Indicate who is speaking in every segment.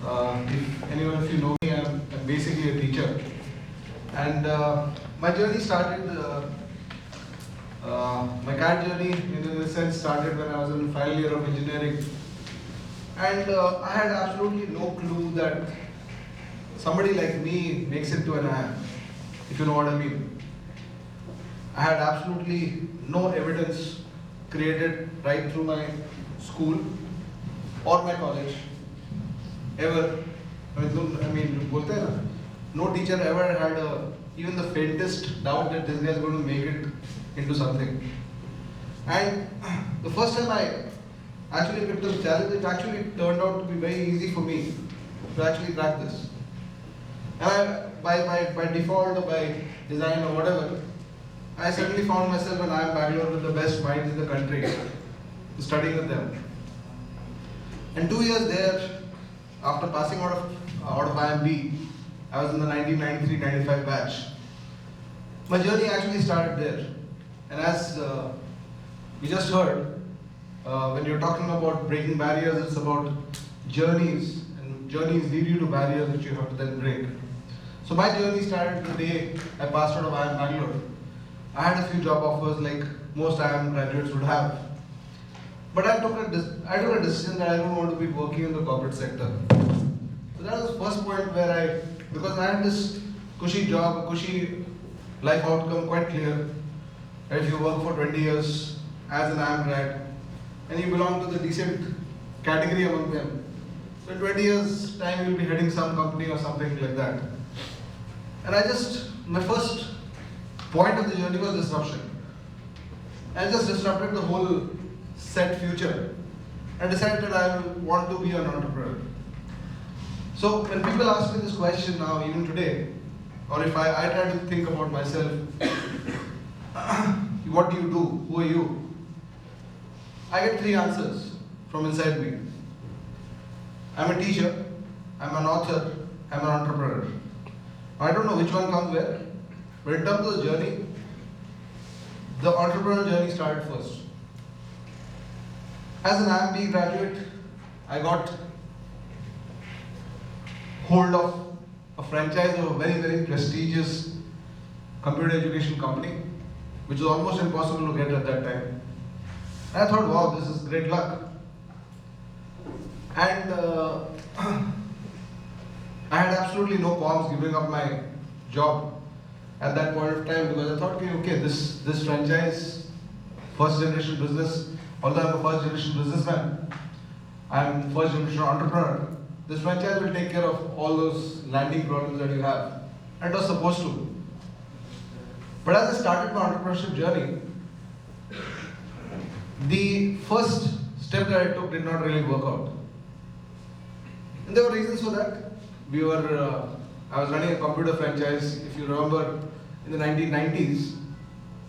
Speaker 1: If anyone of you know me, I'm basically a teacher. And my journey started, my CAT journey in a sense started when I was in the final year of engineering. And I had absolutely no clue that somebody like me makes it to an IIM, if you know what I mean. I had absolutely no evidence created right through my school or my college ever. बोलते हैं ना, no teacher ever had even the faintest doubt that this guy is going to make it into something. And the first time I actually picked up the challenge, it actually turned out to be very easy for me to actually crack this. And by default or by design or whatever, I suddenly found myself in IIM Bangalore with the best minds in the country, studying with them. And 2 years there, after passing out of IIMB, I was in the 1993-95 batch. My journey actually started there. And as we just heard, when you're talking about breaking barriers, it's about journeys, and journeys lead you to barriers which you have to then break. So my journey started the day I passed out of IIM Bangalore. I had a few job offers like most IIM graduates would have. But I took a decision that I don't want to be working in the corporate sector. So that was the first point where because I had this cushy job, cushy life outcome quite clear. That if you work for 20 years as an IIM grad and you belong to the decent category among them, so in 20 years time you'll be heading some company or something like that. And my first point of the journey was disruption. I just disrupted the whole set future and decided that I want to be an entrepreneur. So when people ask me this question now, even today, or if I try to think about myself, what do you do? Who are you? I get three answers from inside me. I'm a teacher, I'm an author, I'm an entrepreneur. I don't know which one comes where, but in terms of the journey, the entrepreneurial journey started first. As an IIMB graduate, I got hold of a franchise of a very, very prestigious computer education company, which was almost impossible to get at that time. And I thought, wow, this is great luck. And I had absolutely no qualms giving up my job at that point of time because I thought, okay, this franchise, first generation business, although I'm a first generation businessman, I'm first generation entrepreneur, this franchise will take care of all those landing problems that you have. And it was supposed to. But as I started my entrepreneurship journey, the first step that I took did not really work out. And there were reasons for that. I was running a computer franchise. If you remember, in the 1990s,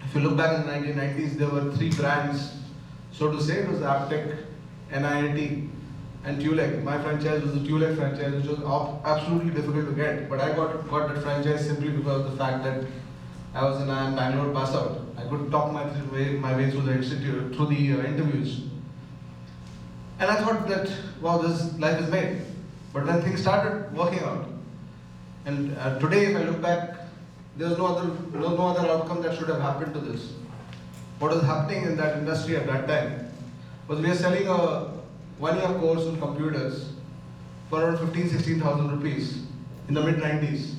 Speaker 1: if you look back in the 1990s, there were three brands, so to say. It was Aptech, NIIT, and TULEC. My franchise was the TULEC franchise, which was absolutely difficult to get. But I got that franchise simply because of the fact that I was in IIM Bangalore pass out. I could talk my way through the institute, through the interviews. And I thought that, wow, this life is made. But then things started working out. And today, if I look back, there's no other outcome that should have happened to this. What was happening in that industry at that time was we were selling a one-year course on computers for around 16,000 rupees in the mid-90s.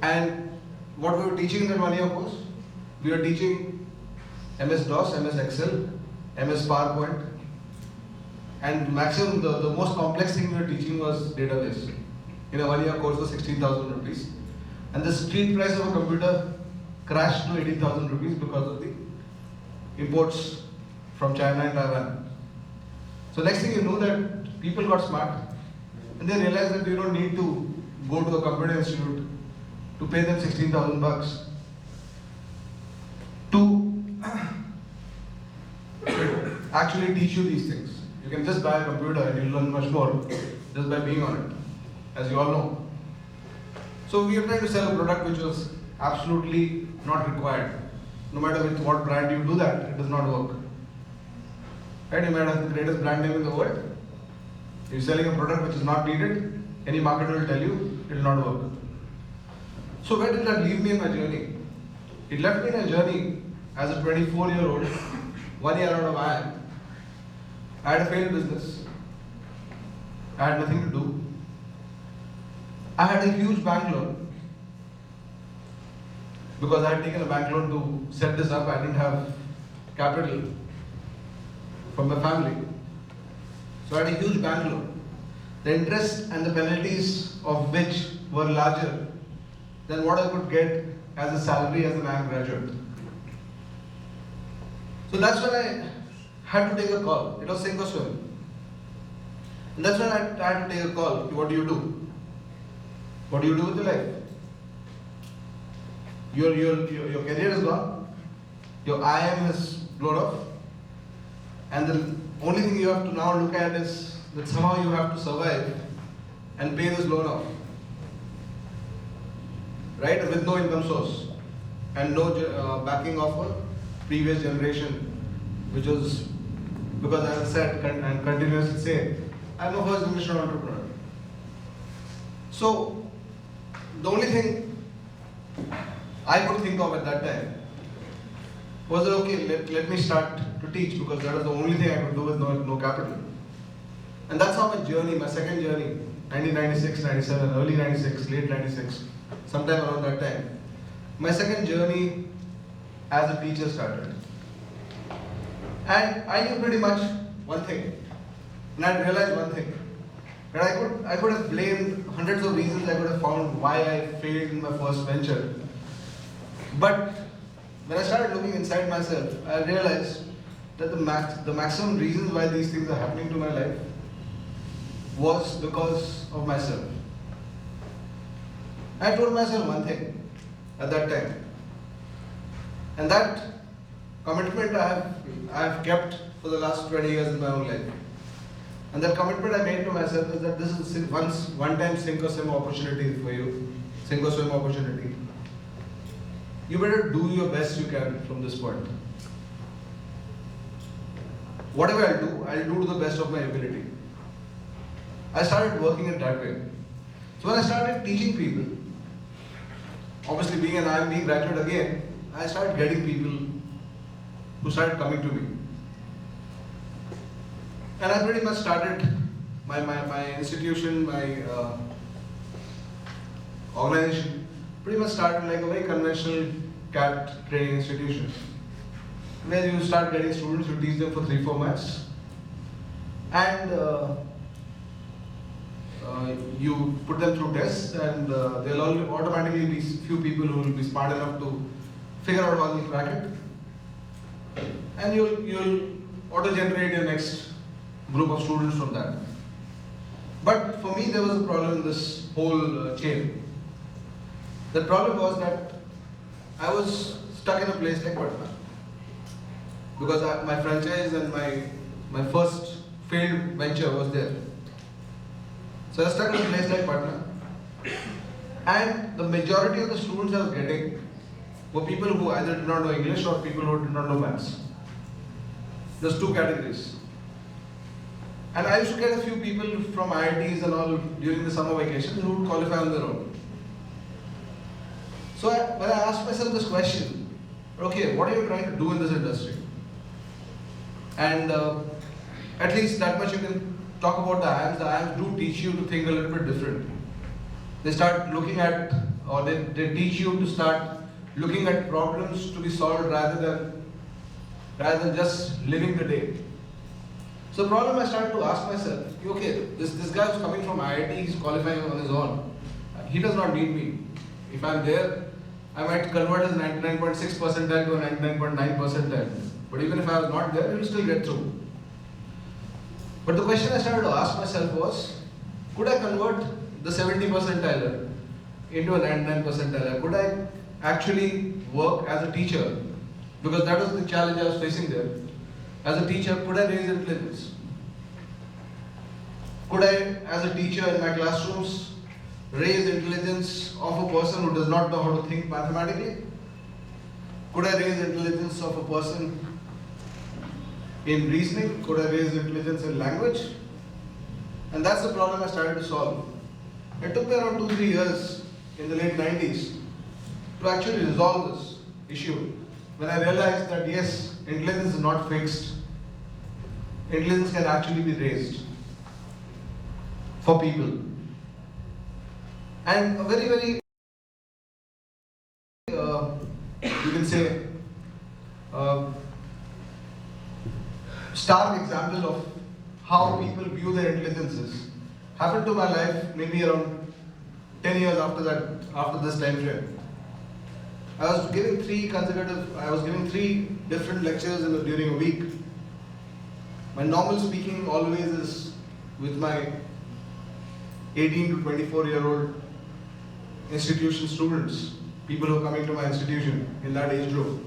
Speaker 1: And what we were teaching in that one-year course, we were teaching MS-DOS, MS Excel, MS PowerPoint, and maximum, the most complex thing we were teaching was database. In a one-year course for 16,000 rupees. And the street price of a computer crashed to 18,000 rupees because of the imports from China and Taiwan. So next thing you know that people got smart and they realized that you don't need to go to a computer institute to pay them 16,000 bucks to actually teach you these things. You can just buy a computer and you'll learn much more just by being on it, as you all know. So we are trying to sell a product which was absolutely not required. No matter with what brand you do that, it does not work. Right? You might have the greatest brand name in the world. If you're selling a product which is not needed, any marketer will tell you it will not work. So where did that leave me in my journey? It left me in a journey as a 24-year-old, 1 year out of IIM. I had a failed business. I had nothing to do. I had a huge bank loan. Because I had taken a bank loan to set this up, I didn't have capital from my family. So I had a huge bank loan. The interest and the penalties of which were larger than what I could get as a salary as an IIM graduate. So that's when I had to take a call. It was sink or swim. And that's when I had to take a call. What do you do? What do you do with your life? Your career is gone. Your IIM has blown off. And the only thing you have to now look at is that somehow you have to survive and pay this loan off. Right? With no income source and no backing of a previous generation, which was, because as I said and continuously say, I'm a first generation entrepreneur. So the only thing I could think of at that time was that, okay, let me start to teach, because that was the only thing I could do with no capital. And that's how my journey, my second journey, 1996, 97, early 96, late 96, sometime around that time, my second journey as a teacher started. And I knew pretty much one thing, and I realized one thing, that I could have blamed hundreds of reasons. I could have found why I failed in my first venture. But when I started looking inside myself, I realized that the maximum reasons why these things are happening to my life was because of myself. I told myself one thing at that time, and that commitment I have kept for the last 20 years in my own life. And that commitment I made to myself is that this is one-time sink or swim opportunity for you, sink or swim opportunity. You better do your best you can from this point. Whatever I'll do to the best of my ability. I started working it that way. So when I started teaching people, obviously being an IIM graduate again, I started getting people who started coming to me. And I pretty much started my institution, my organization, pretty much started like a very conventional CLAT training institution, where you start getting students, you teach them for 3-4 months, and you put them through tests, and there'll automatically be few people who will be smart enough to figure out how to crack it, and you'll auto-generate your next group of students from that. But for me, there was a problem in this whole chain. The problem was that I was stuck in a place like Patna, because my franchise and my first failed venture was there. So I was stuck in a place like Patna, and the majority of the students I was getting were people who either did not know English or people who did not know maths. There's two categories. And I used to get a few people from IITs and all during the summer vacation who would qualify on their own. So when I asked myself this question, okay, what are you trying to do in this industry? And at least that much you can talk about the IIMs. The IIMs do teach you to think a little bit different. They start looking at, or they teach you to start looking at problems to be solved rather than just living the day. So the problem I started to ask myself, okay, this guy who's coming from IIT, he's qualifying on his own. He does not need me. If I'm there, I might convert his 99.6 percentile to a 99.9 percentile. But even if I was not there, he will still get through. But the question I started to ask myself was, could I convert the 70 percentile into a 99 percentile? Could I actually work as a teacher? Because that was the challenge I was facing there. As a teacher, could I raise intelligence? Could I, as a teacher in my classrooms, raise intelligence of a person who does not know how to think mathematically? Could I raise intelligence of a person in reasoning? Could I raise intelligence in language? And that's the problem I started to solve. It took me around 2-3 years in the late 90s to actually resolve this issue, when I realized that yes, intelligence is not fixed. Intelligence can actually be raised for people. And a very, very, you can say, stark example of how people view their intelligences happened to my life maybe around 10 years after this time frame. I was giving three different lectures during a week. My normal speaking always is with my 18 to 24-year-old institution students, people who are coming to my institution in that age group.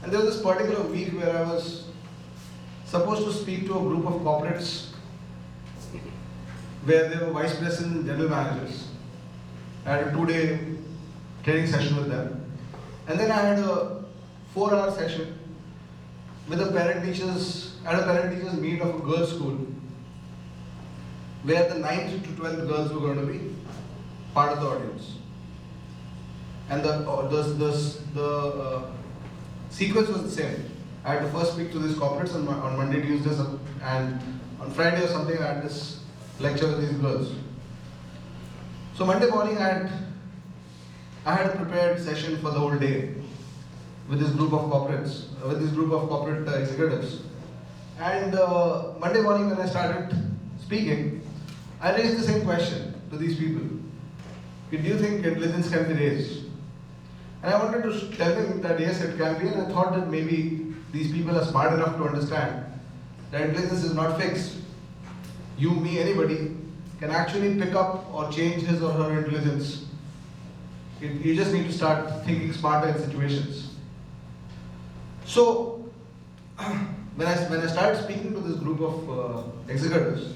Speaker 1: And there was this particular week where I was supposed to speak to a group of corporates where they were vice presidents and general managers. I had a 2-day training session with them. And then I had a 4-hour session with a parent-teachers meet of a girls' school, where the 9th to 12th girls were going to be part of the audience. And the sequence was the same. I had to first speak to these corporates on Monday, Tuesdays, and on Friday or something I had this lecture with these girls. So Monday morning I had a prepared session for the whole day with this group of corporate executives. And Monday morning when I started speaking, I raised the same question to these people. Do you think intelligence can be raised? And I wanted to tell them that yes, it can be, and I thought that maybe these people are smart enough to understand that intelligence is not fixed. You, me, anybody can actually pick up or change his or her intelligence. You just need to start thinking smarter in situations. So, when I started speaking to this group of executives,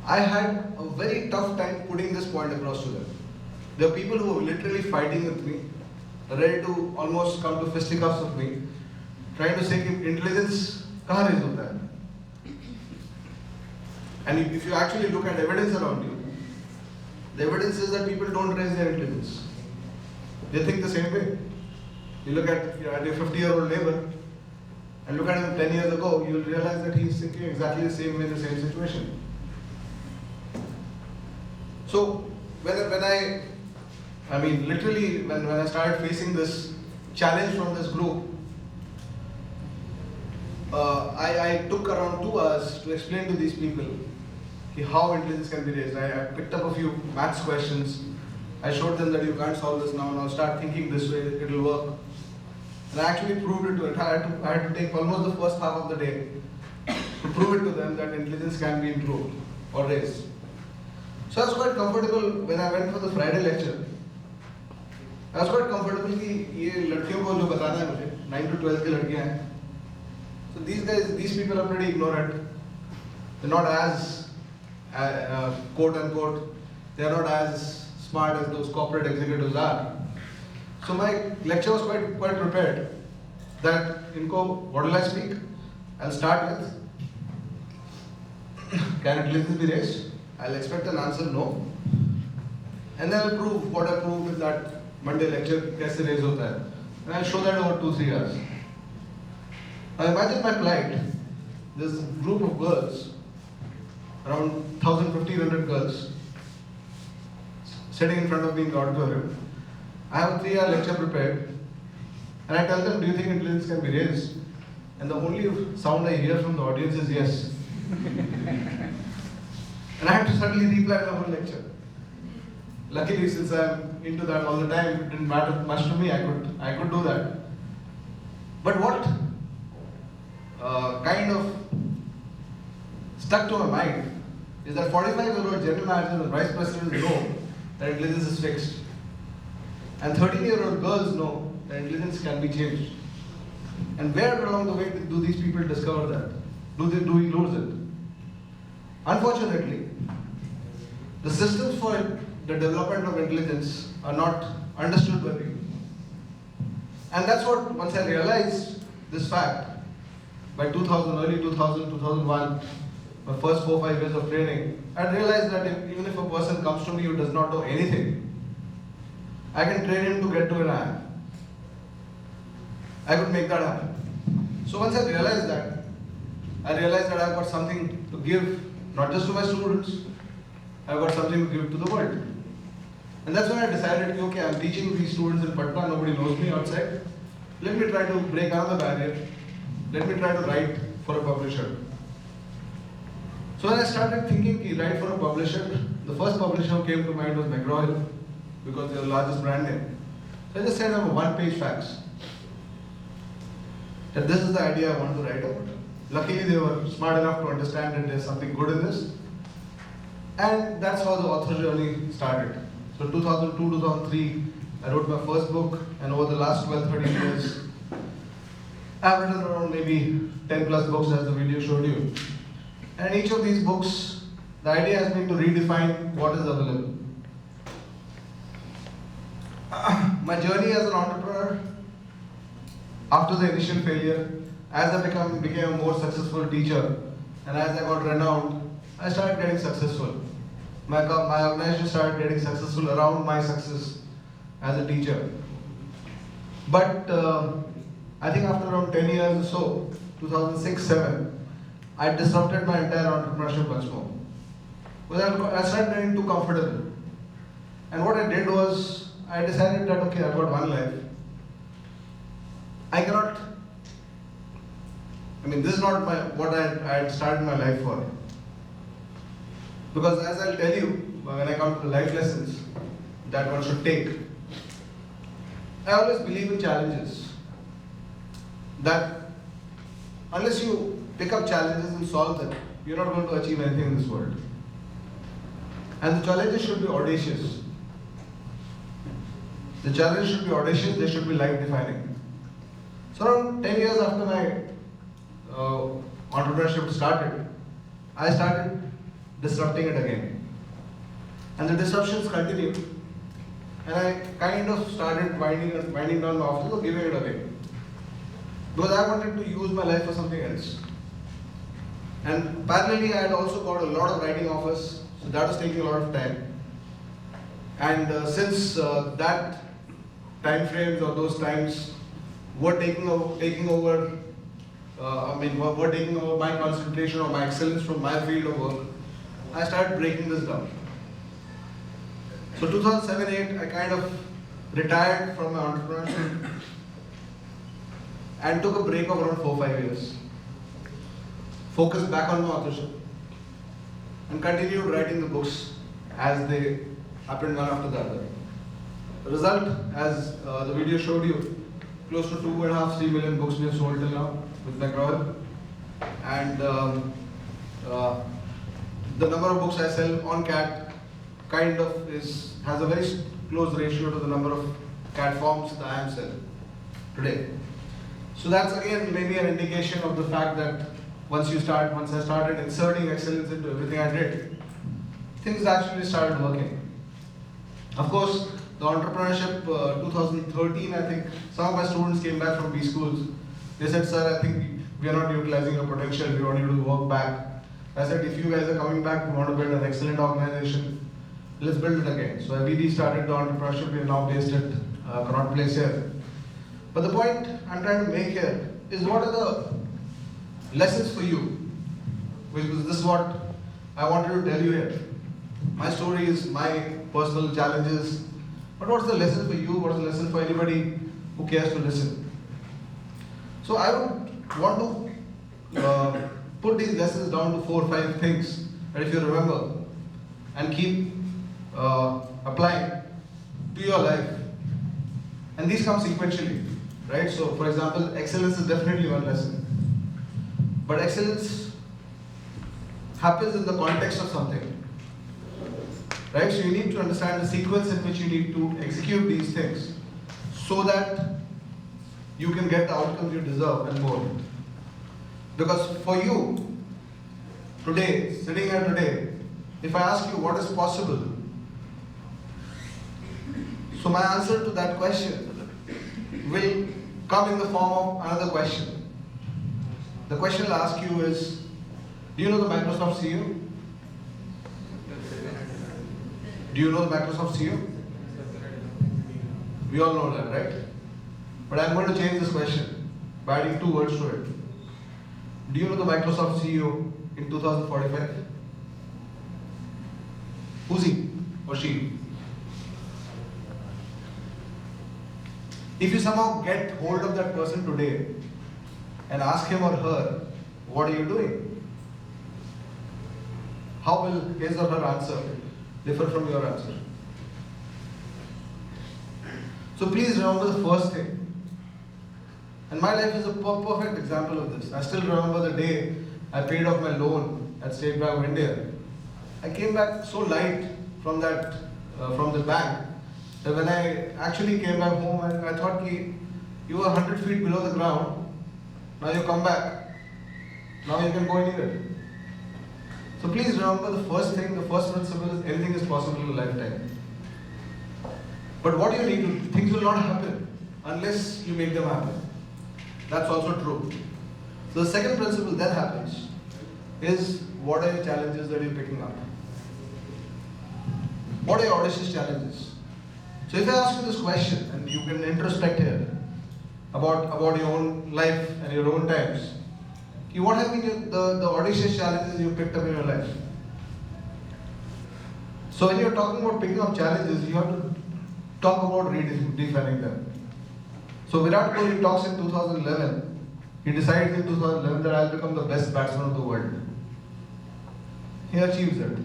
Speaker 1: I had a very tough time putting this point across to them. There are people who were literally fighting with me, ready to almost come to fisticuffs with me, trying to say कि intelligence कहाँ raise होता है? And if you actually look at evidence around you, the evidence is that people don't raise their intelligence. They think the same way. You look at your 50-year-old neighbor and look at him 10 years ago, you will realize that he is thinking exactly the same way in the same situation. So when I started facing this challenge from this group, I took around 2 hours to explain to these people how intelligence can be raised. I picked up a few maths questions. I showed them that you can't solve this now start thinking this way, it will work. And I actually proved it to it. I had to take almost the first half of the day to prove it to them that intelligence can be improved or raised. So I was quite comfortable when I went for the Friday lecture. I was quite comfortable कि ये लड़कियों को जो बताना है मुझे 9 to 12 की लड़कियां हैं. So these people are pretty ignorant. They're not as quote unquote, they're not as smart as those corporate executives are. So my lecture was quite prepared. That what will I speak? I'll start with, can intelligence be raised? I'll expect an answer no. And then I'll prove what I proved with that Monday lecture, कैसे raise होता है. And I'll show that over 2-3 years. Now imagine my plight. There's a group of girls, around 1,500 girls, sitting in front of me in the auditorium. I have a 3-hour lecture prepared, and I tell them, do you think intelligence can be raised? And the only sound I hear from the audience is yes. And I have to suddenly replan the whole lecture. Luckily, since I'm into that all the time, it didn't matter much to me. I could do that. But what kind of stuck to my mind is that 45-year-old general managers and vice presidents know that intelligence is fixed. And 13-year-old girls know that intelligence can be changed. And where along the way do these people discover that? Do we lose it? Unfortunately, the systems for the development of intelligence are not understood by people. And that's what, once I realized this fact, by 2000, early 2000, 2001, my first 4-5 years of training, I realized that even if a person comes to me who does not know anything, I can train him to get to an IIM. I could make that happen. So once I realized that I've got something to give, not just to my students, I've got something to give to the world. And that's when I decided, okay, I'm teaching these students in Patna, nobody knows me outside. Let me try to break another barrier. Let me try to write for a publisher. So when I started thinking, write for a publisher, the first publisher who came to mind was McGraw-Hill, because they're the largest brand name. So I just sent them a one-page fax that this is the idea I want to write about. Luckily, they were smart enough to understand that there's something good in this. And that's how the author journey started. So 2002, 2003, I wrote my first book, and over the last 12, 13 years, I've written around maybe 10 plus books as the video showed you. And each of these books, the idea has been to redefine what is available. My journey as an entrepreneur, after the initial failure, as I became a more successful teacher, and as I got renowned, I started getting successful. My organization started getting successful around my success as a teacher. But I think after around 10 years or so, 2006-07, I disrupted my entire entrepreneurship once more. Because I started getting too comfortable. And what I did was, I decided that, okay, I've got one life. This is not what I had started my life for. Because as I'll tell you, when I come to the life lessons that one should take, I always believe in challenges. That unless you pick up challenges and solve them, you're not going to achieve anything in this world. And the challenges should be audacious. The challenges should be audacious, they should be life-defining. So around 10 years after my entrepreneurship started, I started disrupting it again. And the disruptions continued. And I kind of started winding down my office or giving it away. Because I wanted to use my life for something else. And parallelly, I had also got a lot of writing offers, so that was taking a lot of time. And since that time frames or those times were taking over my concentration or my excellence from my field of work, I started breaking this down. So 2007-08, I kind of retired from my entrepreneurship and took a break of around 4-5 years. Focused back on my authorship and continued writing the books as they happened one after the other. The result, as the video showed you, close to 2.5-3 million books we have sold till now with McGraw-Hill. And the number of books I sell on CAT kind of has a very close ratio to the number of CAT forms that I am selling today. So that's again maybe an indication of the fact that once I started inserting excellence into everything I did, things actually started working. Of course, the entrepreneurship 2013, I think some of my students came back from B schools. They said, sir, I think we are not utilizing your potential, we want you to work back. I said, if you guys are coming back, we want to build an excellent organization, let's build it again. So I really started the entrepreneurship. We are now based at Connaught Place here. But the point I'm trying to make here is, what are the lessons for you? Because this is what I wanted to tell you here. My story is my personal challenges, but what's the lesson for you? What's the lesson for anybody who cares to listen? So I would want to put these lessons down to 4 or 5 things that if you remember and keep applying to your life. And these come sequentially, right? So for example, excellence is definitely one lesson. But excellence happens in the context of something, right? So you need to understand the sequence in which you need to execute these things so that you can get the outcomes you deserve and more. Because for you, today, sitting here today, if I ask you what is possible, so my answer to that question will come in the form of another question. The question I'll ask you is, Do you know the Microsoft CEO? Do you know the Microsoft CEO? We all know that, right? But I'm going to change this question by adding 2 words to it. Do you know the Microsoft CEO in 2045? Who's he or she? If you somehow get hold of that person today and ask him or her, what are you doing? How will his or her answer differ from your answer? So please remember the first thing. And my life is a perfect example of this. I still remember the day I paid off my loan at State Bank of India. I came back so light from the bank that when I actually came back home, I thought, you were 100 feet below the ground. Now you come back. Now you can go anywhere. So please remember the first thing, the first principle is anything is possible in a lifetime. But what you need to, things will not happen unless you make them happen. That's also true. So the second principle that happens is, what are your challenges that you're picking up? What are your audacious challenges? So if I ask you this question, and you can introspect here about your own life and your own times, what have been the audacious challenges you picked up in your life? So when you're talking about picking up challenges, you have to talk about redefining them. So Virat Kohli talks in 2011, he decides in 2011 that I'll become the best batsman of the world. He achieves it.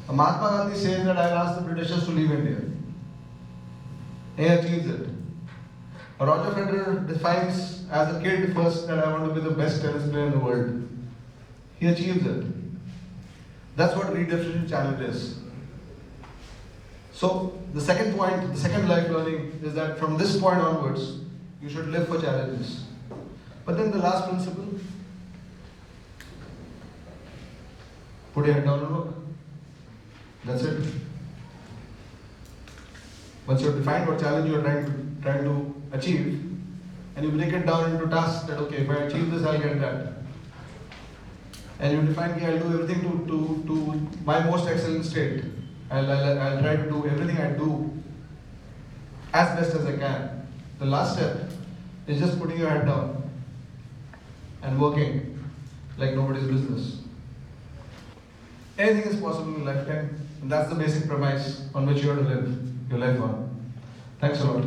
Speaker 1: Mahatma Gandhi says that I'll ask the Britishers to leave India. He achieves it. Roger Federer defines as a kid first that I want to be the best tennis player in the world. He achieves it. That's what redefining challenge is. So the second point, the second life learning is that from this point onwards, you should live for challenges. But then the last principle, put your head down and work. That's it. Once you have defined what challenge you are trying to achieve, and you break it down into tasks that, okay, if I achieve this, I'll get that. And you define, I'll do everything to my most excellent state. I'll try to do everything I do as best as I can. The last step is just putting your head down and working like nobody's business. Anything is possible in a lifetime, and that's the basic premise on which you have to live your life on. Thanks a lot.